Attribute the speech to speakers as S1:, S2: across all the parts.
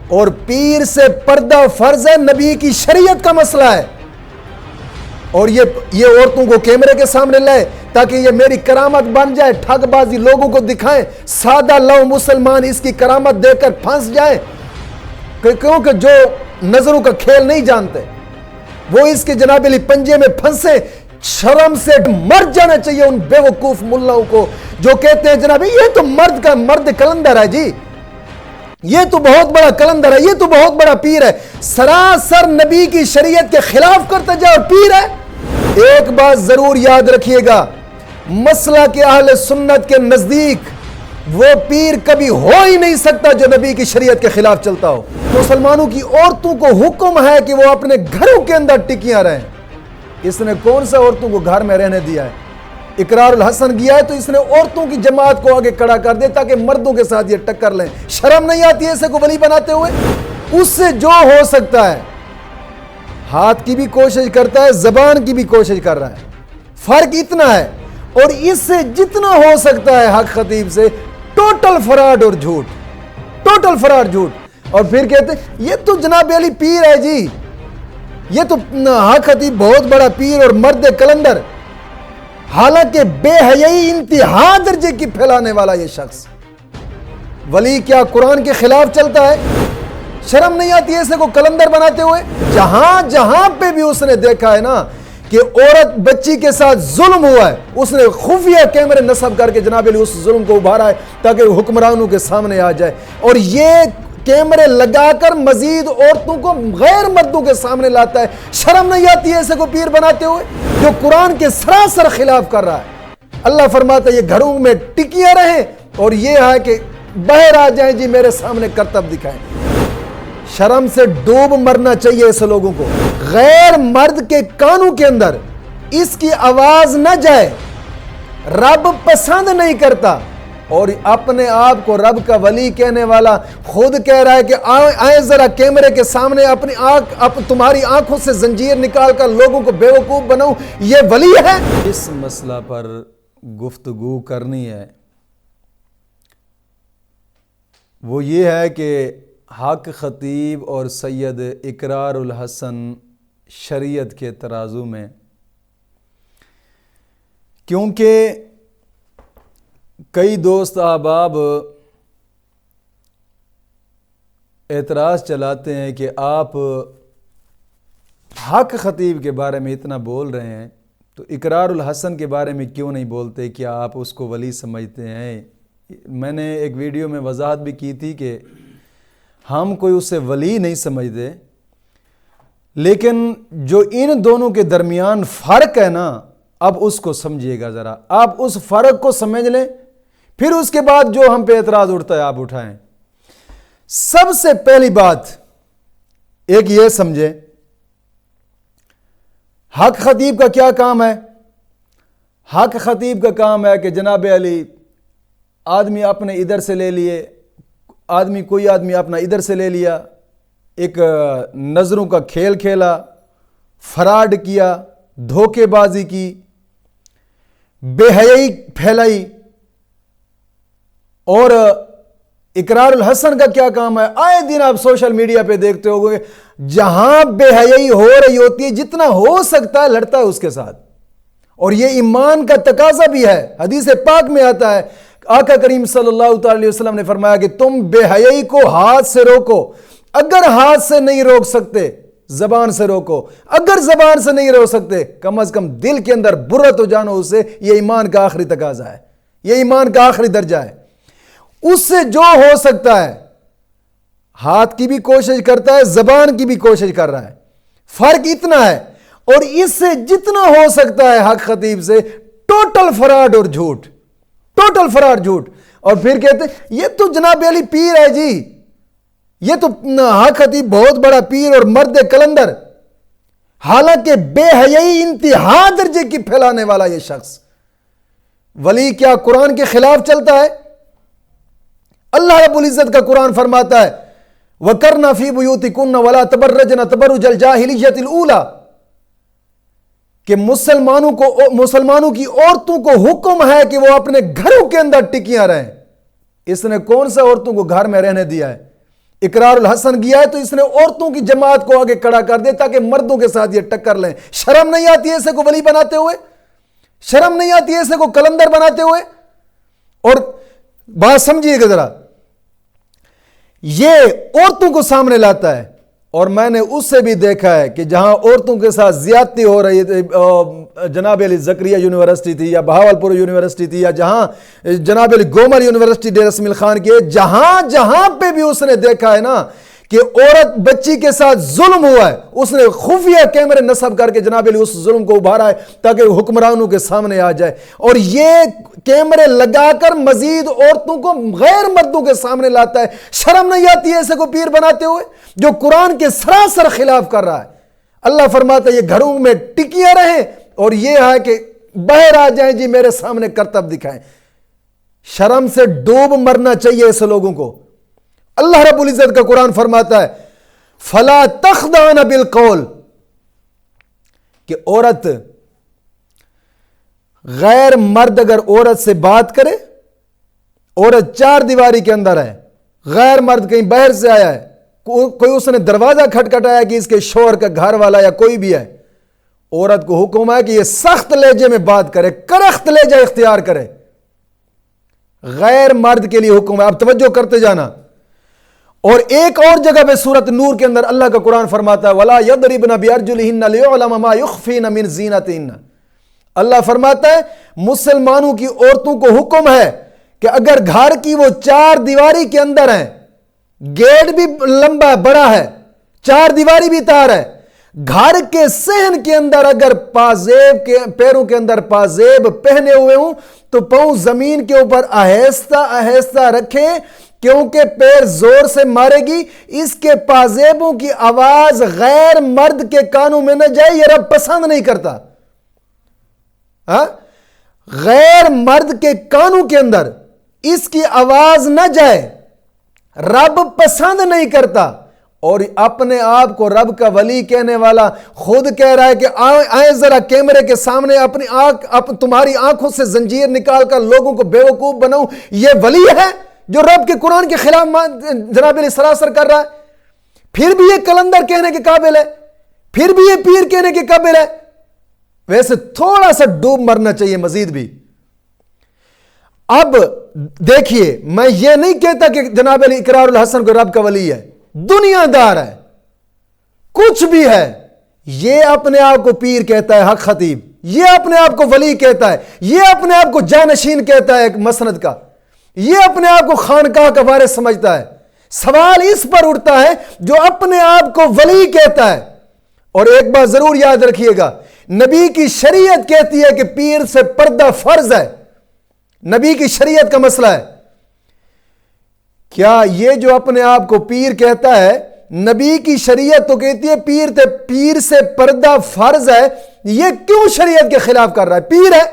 S1: اور پیر سے پردہ فرض ہے، نبی کی شریعت کا مسئلہ ہے، اور یہ عورتوں کو کیمرے کے سامنے لائے تاکہ یہ میری کرامت بن جائے، ٹھگ بازی لوگوں کو دکھائیں، سادہ لو مسلمان اس کی کرامت دے کر پھنس جائیں، کیونکہ جو نظروں کا کھیل نہیں جانتے وہ اس کے جناب علی پنجے میں پھنسے۔ شرم سے مر جانا چاہیے ان بے وقوف ملاؤں کو جو کہتے ہیں جناب یہ تو مرد کلندر ہے، جی یہ تو بہت بڑا کلندر ہے، یہ تو بہت بڑا پیر ہے، سراسر نبی کی شریعت کے خلاف کرتا جائے اور پیر ہے۔ ایک بات ضرور یاد رکھیے گا، مسئلہ کے اہل سنت کے نزدیک وہ پیر کبھی ہو ہی نہیں سکتا جو نبی کی شریعت کے خلاف چلتا ہو۔ مسلمانوں کی عورتوں کو حکم ہے کہ وہ اپنے گھروں کے اندر ٹکیاں رہیں۔ اس نے کون سا عورتوں کو گھر میں رہنے دیا ہے؟ اقرار الحسن گیا ہے تو اس نے عورتوں کی جماعت کو آگے کھڑا کر دیا تاکہ مردوں کے ساتھ یہ ٹکر لیں۔ شرم نہیں آتی ہے اسے کو ولی بناتے ہوئے؟ اس سے جو ہو سکتا ہے، ہاتھ کی بھی کوشش کرتا ہے، زبان کی بھی کوشش کر رہا ہے، فرق اتنا ہے۔ اور اس سے جتنا ہو سکتا ہے حق خطیب سے ٹوٹل فراڈ اور جھوٹ، ٹوٹل فراڈ جھوٹ۔ اور پھر کہتے ہیں یہ تو جناب علی پیر ہے، جی یہ تو حق خطیب بہت بڑا پیر اور مرد کلندر، حالانکہ بے حیائی انتہا درجے کی پھیلانے والا یہ شخص ولی کیا قرآن کے خلاف چلتا ہے؟ شرم نہیں آتی ایسے کو کلندر بناتے ہوئے؟ جہاں پہ بھی اس نے دیکھا ہے نا کہ عورت بچی کے ساتھ ظلم ہوا ہے، اس نے خفیہ کیمرے نصب کر کے جناب علی اس ظلم کو ابھارا ہے تاکہ حکمرانوں کے سامنے آ جائے، اور یہ کیمرے لگا کر مزید عورتوں کو غیر مردوں کے سامنے لاتا ہے۔ شرم نہیں آتی ہے ایسے کو پیر بناتے ہوئے جو قرآن کے سراسر خلاف کر رہا ہے؟ اللہ فرماتا ہے یہ گھروں میں ٹکیاں رہیں اور یہ ہے کہ باہر آ جائیں، جی میرے سامنے کرتب دکھائیں۔ شرم سے ڈوب مرنا چاہیے ایسے لوگوں کو۔ غیر مرد کے کانوں کے اندر اس کی آواز نہ جائے، رب پسند نہیں کرتا، اور اپنے آپ کو رب کا ولی کہنے والا خود کہہ رہا ہے کہ آئے ذرا کیمرے کے سامنے اپنی تمہاری آنکھوں سے زنجیر نکال کر لوگوں کو بے وقوف بناؤں، یہ ولی ہے؟ اس مسئلہ پر گفتگو کرنی ہے، وہ یہ ہے کہ حق خطیب اور سید اقرار الحسن شریعت کے ترازو میں، کیونکہ کئی دوست احباب اعتراض چلاتے ہیں کہ آپ حق خطیب کے بارے میں اتنا بول رہے ہیں تو اقرار الحسن کے بارے میں کیوں نہیں بولتے؟ کیا آپ اس کو ولی سمجھتے ہیں؟ میں نے ایک ویڈیو میں وضاحت بھی کی تھی کہ ہم کوئی اسے ولی نہیں سمجھتے، لیکن جو ان دونوں کے درمیان فرق ہے نا، اب اس کو سمجھیے گا ذرا، آپ اس فرق کو سمجھ لیں، پھر اس کے بعد جو ہم پہ اعتراض اٹھتا ہے آپ اٹھائیں۔ سب سے پہلی بات ایک یہ سمجھیں، حق خطیب کا کیا کام ہے؟ حق خطیب کا کام ہے کہ جناب علی آدمی اپنے ادھر سے لے لیے، کوئی آدمی اپنا ادھر سے لے لیا، ایک نظروں کا کھیل کھیلا، فراڈ کیا، دھوکے بازی کی، بے حیائی پھیلائی۔ اور اقرار الحسن کا کیا کام ہے؟ آئے دن آپ سوشل میڈیا پہ دیکھتے ہوگے جہاں بے حیائی ہو رہی ہوتی ہے جتنا ہو سکتا ہے لڑتا ہے اس کے ساتھ، اور یہ ایمان کا تقاضا بھی ہے۔ حدیث پاک میں آتا ہے، آقا کریم صلی اللہ علیہ وسلم نے فرمایا کہ تم بے حیائی کو ہاتھ سے روکو، اگر ہاتھ سے نہیں روک سکتے زبان سے روکو، اگر زبان سے نہیں روک سکتے کم از کم دل کے اندر برا تو جانو اس سے۔ یہ ایمان کا آخری تقاضا ہے، یہ ایمان کا آخری درجہ ہے۔ اس سے جو ہو سکتا ہے ہاتھ کی بھی کوشش کرتا ہے، زبان کی بھی کوشش کر رہا ہے، فرق اتنا ہے۔ اور اس سے جتنا ہو سکتا ہے حق خطیب سے ٹوٹل فراڈ اور جھوٹ، ٹوٹل فراڈ جھوٹ۔ اور پھر کہتے ہیں یہ تو جناب علی پیر ہے، جی یہ تو حق خطیب بہت بڑا پیر اور مرد کلندر، حالانکہ بے حیائی انتہا درجے کی پھیلانے والا یہ شخص ولی کیا قرآن کے خلاف چلتا ہے؟ اللہ رب العزت کا قرآن فرماتا ہے وَقَرْنَ فِي بُيُوتِكُنَّ وَلَا تَبَرَّجْنَ تَبَرُّجَ الْجَاهِلِيَّةِ الْأُولَى، کہ مسلمانوں کی عورتوں کو حکم ہے کہ وہ اپنے گھروں کے اندر ٹکیاں رہیں۔ اس نے کون سا عورتوں کو گھر میں رہنے دیا ہے؟ اقرار الحسن کیا ہے تو اس نے عورتوں کی جماعت کو آگے کھڑا کر دیا تاکہ مردوں کے ساتھ یہ ٹکر لیں. شرم نہیں آتی ایسے کو ولی بناتے ہوئے؟ شرم نہیں آتی ایسے کو کلندر بناتے ہوئے؟ اور بات سمجھیے گا ذرا، یہ عورتوں کو سامنے لاتا ہے، اور میں نے اس سے بھی دیکھا ہے کہ جہاں عورتوں کے ساتھ زیادتی ہو رہی تھی، جناب علی زکریا یونیورسٹی تھی یا بہاولپور یونیورسٹی تھی یا جہاں جناب علی گومر یونیورسٹی ڈیرہ اسماعیل خان کی، جہاں پہ بھی اس نے دیکھا ہے نا کہ عورت بچی کے ساتھ ظلم ہوا ہے، اس نے خفیہ کیمرے نصب کر کے جناب علی اس ظلم کو ابھارا ہے تاکہ حکمرانوں کے سامنے آ جائے. اور یہ کیمرے لگا کر مزید عورتوں کو غیر مردوں کے سامنے لاتا ہے. شرم نہیں آتی ہے ایسے کو پیر بناتے ہوئے جو قرآن کے سراسر خلاف کر رہا ہے؟ اللہ فرماتا ہے یہ گھروں میں ٹکیاں رہیں اور یہ ہے کہ باہر آ جائیں جی میرے سامنے کرتب دکھائیں. شرم سے ڈوب مرنا چاہیے ایسے لوگوں کو. اللہ رب العزت کا قرآن فرماتا ہے فلا تخضعن بالقول، کہ عورت غیر مرد اگر عورت سے بات کرے، عورت چار دیواری کے اندر ہے، غیر مرد کہیں باہر سے آیا ہے، کوئی اس نے دروازہ کھٹکھٹایا کہ اس کے شوہر کا گھر والا یا کوئی بھی ہے، عورت کو حکم ہے کہ یہ سخت لہجے میں بات کرے، کرخت لہجہ اختیار کرے. غیر مرد کے لیے حکم ہے. اب توجہ کرتے جانا. اور ایک اور جگہ پہ سورۃ نور کے اندر اللہ کا قرآن فرماتا ہے وَلَا يَضْرِبْنَ بِأَرْجُلِهِنَّ لِيُعْلَمَ مَا يُخْفِينَ مِنْ زِينَتِهِنَّ. اللہ فرماتا ہے مسلمانوں کی عورتوں کو حکم ہے کہ اگر گھر کی وہ چار دیواری کے اندر ہیں، گیٹ بھی لمبا بڑا ہے، چار دیواری بھی تار ہے، گھر کے صحن کے اندر اگر پازیب کے پیروں کے اندر پازیب پہنے ہوئے ہوں تو پاؤں زمین کے اوپر آہستہ آہستہ رکھیں، کیونکہ پیر زور سے مارے گی، اس کے پازیبوں کی آواز غیر مرد کے کانوں میں نہ جائے، یہ رب پسند نہیں کرتا. غیر مرد کے کانوں کے اندر اس کی آواز نہ جائے، رب پسند نہیں کرتا. اور اپنے آپ کو رب کا ولی کہنے والا خود کہہ رہا ہے کہ آئیں ذرا کیمرے کے سامنے اپنی تمہاری آنکھوں سے زنجیر نکال کر لوگوں کو بیوقوف بناؤں. یہ ولی ہے جو رب کے قرآن کے خلاف جناب علی سراسر کر رہا ہے؟ پھر بھی یہ کلندر کہنے کے قابل ہے، پھر بھی یہ پیر کہنے کے قابل ہے. ویسے تھوڑا سا ڈوب مرنا چاہیے مزید بھی. اب دیکھیے، میں یہ نہیں کہتا کہ جناب علی اقرار الحسن کو رب کا ولی ہے، دنیا دار ہے، کچھ بھی ہے. یہ اپنے آپ کو پیر کہتا ہے، حق خطیب، یہ اپنے آپ کو ولی کہتا ہے، یہ اپنے آپ کو جانشین کہتا ہے ایک مسند کا، یہ اپنے آپ کو خانقاہ کا وارث سمجھتا ہے. سوال اس پر اٹھتا ہے جو اپنے آپ کو ولی کہتا ہے. اور ایک بات ضرور یاد رکھیے گا، نبی کی شریعت کہتی ہے کہ پیر سے پردہ فرض ہے. نبی کی شریعت کا مسئلہ ہے. کیا یہ جو اپنے آپ کو پیر کہتا ہے، نبی کی شریعت تو کہتی ہے پیر سے پردہ فرض ہے، یہ کیوں شریعت کے خلاف کر رہا ہے؟ پیر ہے،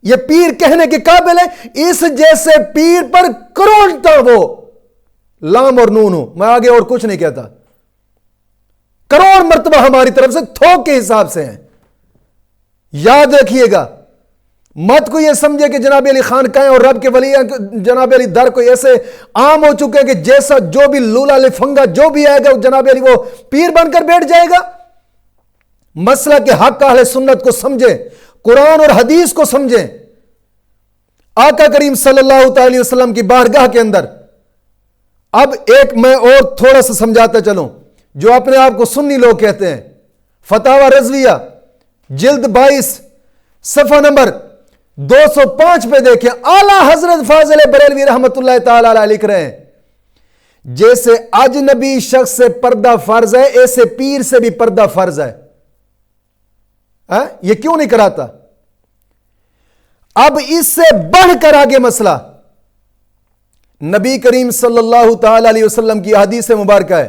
S1: یہ پیر کہنے کے قابل ہے؟ اس جیسے پیر پر کروڑتا وہ لام اور نون ہو، میں آگے اور کچھ نہیں کہتا، کروڑ مرتبہ ہماری طرف سے تھوک کے حساب سے ہیں. یاد رکھیے گا، مت کو یہ سمجھے کہ جناب علی خان کہیں اور رب کے ولی جناب علی در کو ایسے عام ہو چکے کہ جیسا جو بھی لولا لفنگا جو بھی آئے گا جناب علی وہ پیر بن کر بیٹھ جائے گا. مسئلہ کہ حق اہل سنت کو سمجھیں، قرآن اور حدیث کو سمجھیں. آقا کریم صلی اللہ تعالی وسلم کی بارگاہ کے اندر اب ایک میں اور تھوڑا سا سمجھاتا چلوں، جو اپنے آپ کو سنی لوگ کہتے ہیں. فتاوی رضویہ جلد 22 صفحہ نمبر 205 پہ دیکھیں، اعلیٰ حضرت فاضل بریلوی رحمت اللہ تعالی علیہ لکھ رہے ہیں جیسے اجنبی شخص سے پردہ فرض ہے ایسے پیر سے بھی پردہ فرض ہے. یہ کیوں نہیں کراتا؟ اب اس سے بڑھ کر آگے مسئلہ نبی کریم صلی اللہ تعالی علیہ وسلم کی حدیث مبارکہ ہے،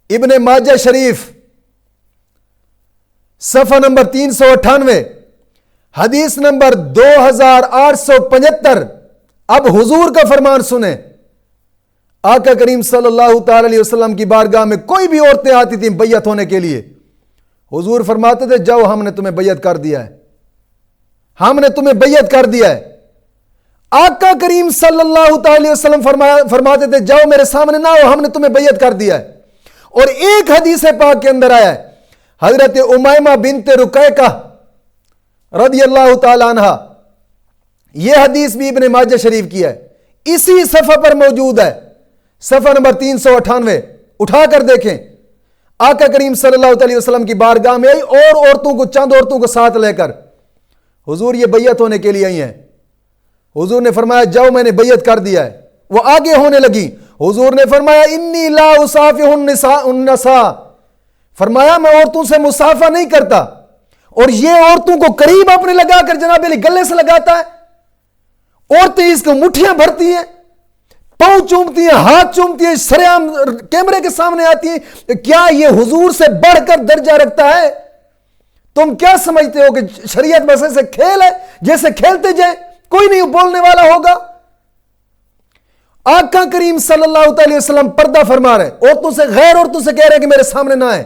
S1: ابن ماجہ شریف صفحہ نمبر 398، حدیث نمبر 2875. اب حضور کا فرمان سنیں. آقا کریم صلی اللہ تعالی علیہ وسلم کی بارگاہ میں کوئی بھی عورتیں آتی تھیں بیعت ہونے کے لیے، حضور فرماتے تھے جاؤ ہم نے تمہیں بیعت کر دیا ہے، ہم نے تمہیں بیعت کر دیا ہے. آقا کریم صلی اللہ تعالی وسلم فرماتے تھے جاؤ میرے سامنے نہ ہو، ہم نے تمہیں بیعت کر دیا ہے۔ اور ایک حدیث پاک کے اندر آیا ہے، حضرت امیمہ بنت رقیقہ رضی اللہ تعالی عنہ، یہ حدیث بھی ابن ماجہ شریف کی ہے، اسی صفحہ پر موجود ہے، صفحہ نمبر 398، اٹھا کر دیکھیں۔ آقا کریم صلی اللہ علیہ وسلم کی بارگاہ میں آئی اور عورتوں کو، چند عورتوں کو ساتھ لے کر، حضور یہ بیعت ہونے کے لیے آئی ہیں۔ حضور نے فرمایا جاؤ میں نے بیعت کر دیا ہے۔ وہ آگے ہونے لگی، حضور نے فرمایا انی لا اصافح النساء، فرمایا میں عورتوں سے مصافحہ نہیں کرتا، اور یہ عورتوں کو قریب اپنے لگا کر جناب علی گلے سے لگاتا ہے، عورتیں اس کو مٹھیاں بھرتی ہیں، پاؤں چومتی ہیں، ہاتھ چومتی ہیں، سرعام کیمرے کے سامنے آتی ہیں۔ کیا یہ حضور سے بڑھ کر درجہ رکھتا ہے؟ تم کیا سمجھتے ہو کہ شریعت بس ایسے کھیل ہے جیسے کھیلتے جائیں، کوئی نہیں بولنے والا ہوگا؟ آقا کریم صلی اللہ علیہ وسلم پردہ فرما رہے، عورتوں سے، غیر عورتوں سے کہہ رہے کہ میرے سامنے نہ آئے،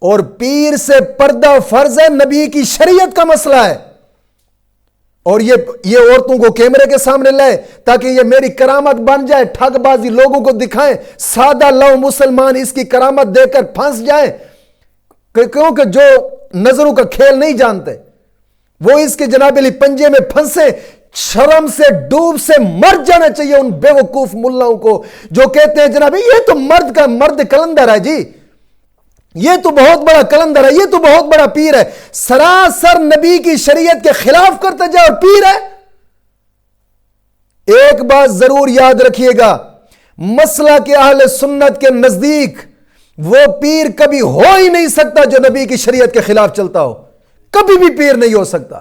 S1: اور پیر سے پردہ فرض ہے، نبی کی شریعت کا مسئلہ ہے، اور یہ عورتوں کو کیمرے کے سامنے لائے تاکہ یہ میری کرامت بن جائے، ٹھگ بازی لوگوں کو دکھائیں، سادہ لو مسلمان اس کی کرامت دے کر پھنس جائیں، کیونکہ جو نظروں کا کھیل نہیں جانتے وہ اس کے جناب علی پنجے میں پھنسے۔ شرم سے ڈوب سے مر جانا چاہیے ان بے وقوف ملاؤں کو جو کہتے ہیں جناب یہ تو مرد کلندر ہے جی، یہ تو بہت بڑا کلندر ہے، یہ تو بہت بڑا پیر ہے، سراسر نبی کی شریعت کے خلاف کرتا جائے اور پیر ہے۔ ایک بات ضرور یاد رکھیے گا، مسئلہ کے اہل سنت کے نزدیک وہ پیر کبھی ہو ہی نہیں سکتا جو نبی کی شریعت کے خلاف چلتا ہو، کبھی بھی پیر نہیں ہو سکتا،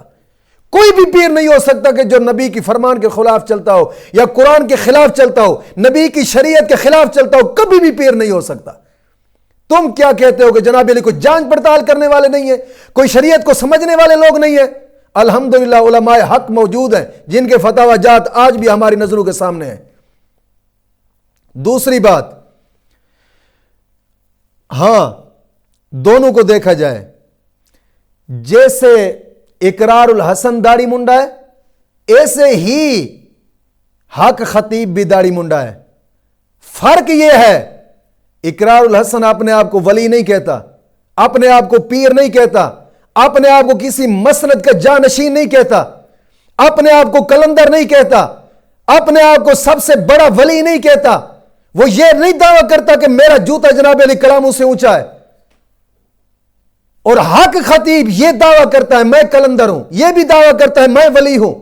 S1: کوئی بھی پیر نہیں ہو سکتا کہ جو نبی کی فرمان کے خلاف چلتا ہو یا قرآن کے خلاف چلتا ہو، نبی کی شریعت کے خلاف چلتا ہو، کبھی بھی پیر نہیں ہو سکتا۔ تم کیا کہتے ہو کہ جناب علی کوئی جانچ پڑتال کرنے والے نہیں ہیں، کوئی شریعت کو سمجھنے والے لوگ نہیں ہیں؟ الحمدللہ علماء حق موجود ہیں جن کے فتاوی جات آج بھی ہماری نظروں کے سامنے ہیں۔ دوسری بات، ہاں دونوں کو دیکھا جائے، جیسے اقرار الحسن داڑھی منڈا ہے ایسے ہی حق خطیب بھی داڑھی منڈا ہے۔ فرق یہ ہے، اقرار الحسن اپنے آپ کو ولی نہیں کہتا، اپنے آپ کو پیر نہیں کہتا، اپنے آپ کو کسی مسند کا جانشین نہیں کہتا، اپنے آپ کو کلندر نہیں کہتا، اپنے آپ کو سب سے بڑا ولی نہیں کہتا، وہ یہ نہیں دعویٰ کرتا کہ میرا جوتا جناب علی کلاموں سے اونچا ہے۔ اور حق خطیب یہ دعویٰ کرتا ہے میں کلندر ہوں، یہ بھی دعویٰ کرتا ہے میں ولی ہوں۔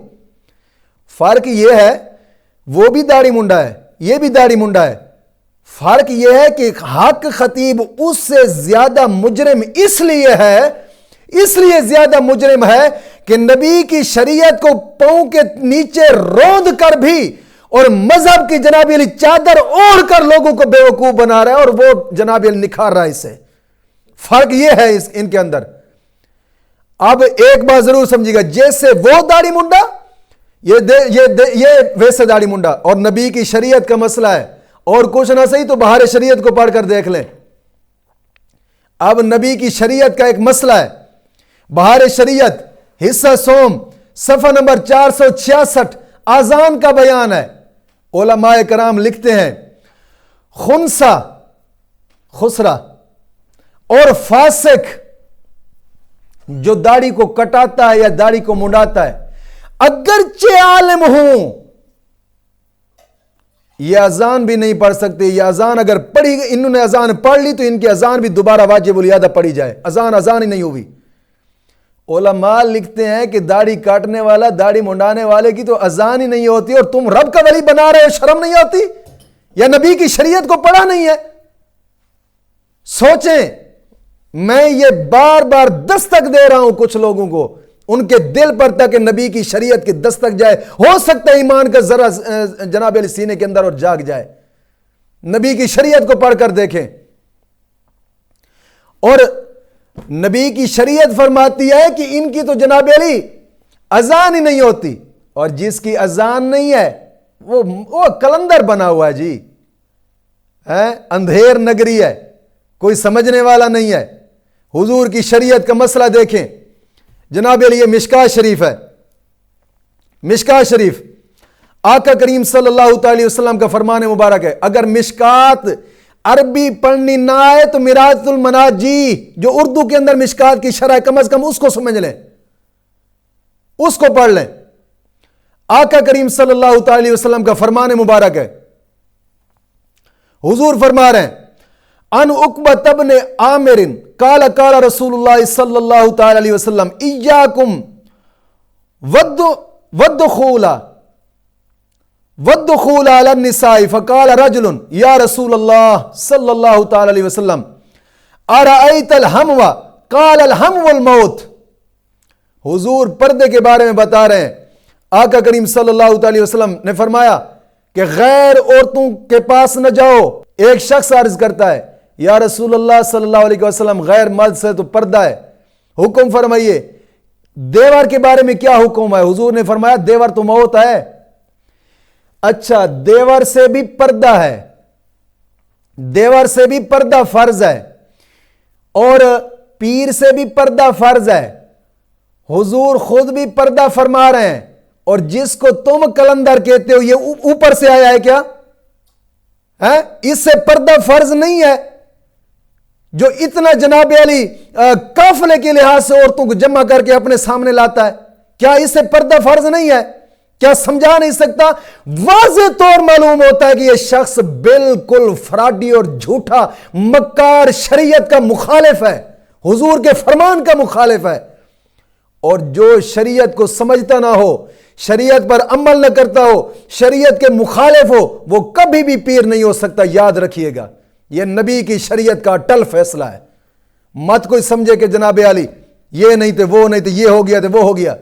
S1: فرق یہ ہے، وہ بھی داڑھی منڈا ہے، یہ بھی داڑھی منڈا ہے، فرق یہ ہے کہ حق خطیب اس سے زیادہ مجرم اس لیے زیادہ مجرم ہے کہ نبی کی شریعت کو پاؤں کے نیچے روند کر بھی اور مذہب کی جناب علی چادر اوڑھ کر لوگوں کو بے وقوف بنا رہا ہے، اور وہ جناب علی نکھار رہا ہے اسے۔ فرق یہ ہے ان کے اندر۔ اب ایک بات ضرور سمجھیے گا، جیسے وہ داڑھی منڈا یہ ویسے داڑھی منڈا، اور نبی کی شریعت کا مسئلہ ہے، اور کچھ نہ صحیح تو بہار شریعت کو پڑھ کر دیکھ لیں۔ اب نبی کی شریعت کا ایک مسئلہ ہے، بہار شریعت حصہ سوم صفحہ نمبر 466 اذان کا بیان ہے۔ علماء کرام لکھتے ہیں خسرہ اور فاسق جو داڑھی کو کٹاتا ہے یا داڑھی کو منڈاتا ہے، اگرچہ عالم ہوں، یہ اذان بھی نہیں پڑھ سکتے۔ یہ اذان اگر پڑھی، انہوں نے اذان پڑھ لی تو ان کی اذان بھی دوبارہ واجب الادا پڑھی جائے، اذان ہی نہیں ہوئی۔ علماء لکھتے ہیں کہ داڑھی کاٹنے والا، داڑھی منڈانے والے کی تو اذان ہی نہیں ہوتی، اور تم رب کا ولی بنا رہے ہو، شرم نہیں آتی؟ یا نبی کی شریعت کو پڑھا نہیں ہے؟ سوچیں، میں یہ بار بار دستک دے رہا ہوں کچھ لوگوں کو، ان کے دل پر تک نبی کی شریعت کی دستک جائے، ہو سکتا ہے ایمان کا ذرا جناب علی سینے کے اندر اور جاگ جائے۔ نبی کی شریعت کو پڑھ کر دیکھیں، اور نبی کی شریعت فرماتی ہے کہ ان کی تو جناب علی اذان ہی نہیں ہوتی، اور جس کی اذان نہیں ہے وہ کلندر بنا ہوا ہے جی، اندھیر نگری ہے، کوئی سمجھنے والا نہیں ہے۔ حضور کی شریعت کا مسئلہ دیکھیں جناب علی، یہ مشکات شریف ہے، مشکات شریف آقا کریم صلی اللہ تعالی وسلم کا فرمان مبارک ہے، اگر مشکات عربی پڑھنی نہ آئے تو میراث المناجی جو اردو کے اندر مشکات کی شرح کم از کم اس کو سمجھ لیں، اس کو پڑھ لیں۔ آقا کریم صلی اللہ تعالی وسلم کا فرمان مبارک ہے، حضور فرما رہے ہیں ان عقبۃ بن عامر قال قال رسول اللہ صلی اللہ تعالی علیہ وسلم ایاکم والدخول علی النساء فقال رجل یا رسول اللہ صلی اللہ تعالی علیہ وسلم ارأیت الہم قال الہم والموت۔ حضور پردے کے بارے میں بتا رہے ہیں، آقا کریم صلی اللہ تعالی وسلم نے فرمایا کہ غیر عورتوں کے پاس نہ جاؤ۔ ایک شخص عرض کرتا ہے یا رسول اللہ صلی اللہ علیہ وسلم غیر مرد سے تو پردہ ہے، حکم فرمائیے۔ دیور کے بارے میں کیا حکم ہے؟ حضور نے فرمایا دیور تو موت ہے۔ اچھا، دیور سے بھی پردہ ہے، دیور سے بھی پردہ فرض ہے، اور پیر سے بھی پردہ فرض ہے۔ حضور خود بھی پردہ فرما رہے ہیں، اور جس کو تم کلندر کہتے ہو یہ اوپر سے آیا ہے کیا؟ اس سے پردہ فرض نہیں ہے؟ جو اتنا جناب علی قافلے کے لحاظ سے عورتوں کو جمع کر کے اپنے سامنے لاتا ہے، کیا اس سے پردہ فرض نہیں ہے؟ کیا سمجھا نہیں سکتا؟ واضح طور معلوم ہوتا ہے کہ یہ شخص بالکل فراڈی اور جھوٹا مکار شریعت کا مخالف ہے، حضور کے فرمان کا مخالف ہے۔ اور جو شریعت کو سمجھتا نہ ہو، شریعت پر عمل نہ کرتا ہو، شریعت کے مخالف ہو، وہ کبھی بھی پیر نہیں ہو سکتا۔ یاد رکھیے گا، یہ نبی کی شریعت کا اٹل فیصلہ ہے۔ مت کوئی سمجھے کہ جناب علی یہ نہیں تھے، وہ نہیں تھے، یہ ہو گیا تھے، وہ ہو گیا۔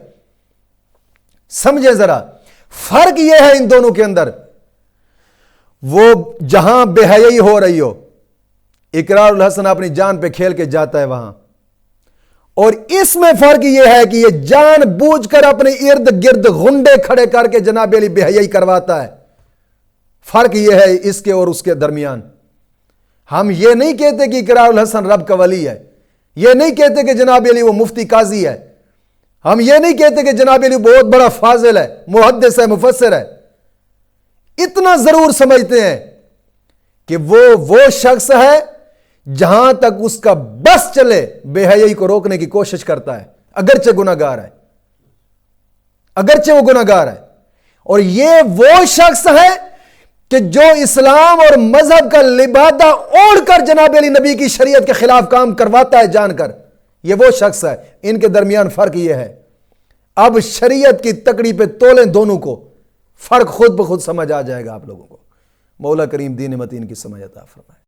S1: سمجھے ذرا، فرق یہ ہے ان دونوں کے اندر، وہ جہاں بے حیائی ہو رہی ہو، اقرار الحسن اپنی جان پہ کھیل کے جاتا ہے وہاں، اور اس میں فرق یہ ہے کہ یہ جان بوجھ کر اپنے ارد گرد غنڈے کھڑے کر کے جناب علی بے حیائی کرواتا ہے۔ فرق یہ ہے اس کے اور اس کے درمیان۔ ہم یہ نہیں کہتے کہ اقرار الحسن رب کا ولی ہے، یہ نہیں کہتے کہ جناب علی وہ مفتی قاضی ہے، ہم یہ نہیں کہتے کہ جناب علی بہت بڑا فاضل ہے، محدث ہے، مفسر ہے۔ اتنا ضرور سمجھتے ہیں کہ وہ شخص ہے جہاں تک اس کا بس چلے بے حیائی کو روکنے کی کوشش کرتا ہے، اگرچہ گناہ گار ہے، اگرچہ وہ گناہ گار ہے۔ اور یہ وہ شخص ہے کہ جو اسلام اور مذہب کا لبادہ اوڑھ کر جناب علی نبی کی شریعت کے خلاف کام کرواتا ہے جان کر، یہ وہ شخص ہے۔ ان کے درمیان فرق یہ ہے۔ اب شریعت کی تکڑی پہ تولیں دونوں کو، فرق خود بخود سمجھ آ جائے گا آپ لوگوں کو۔ مولا کریم دین متین کی سمجھ عطا فرمائے۔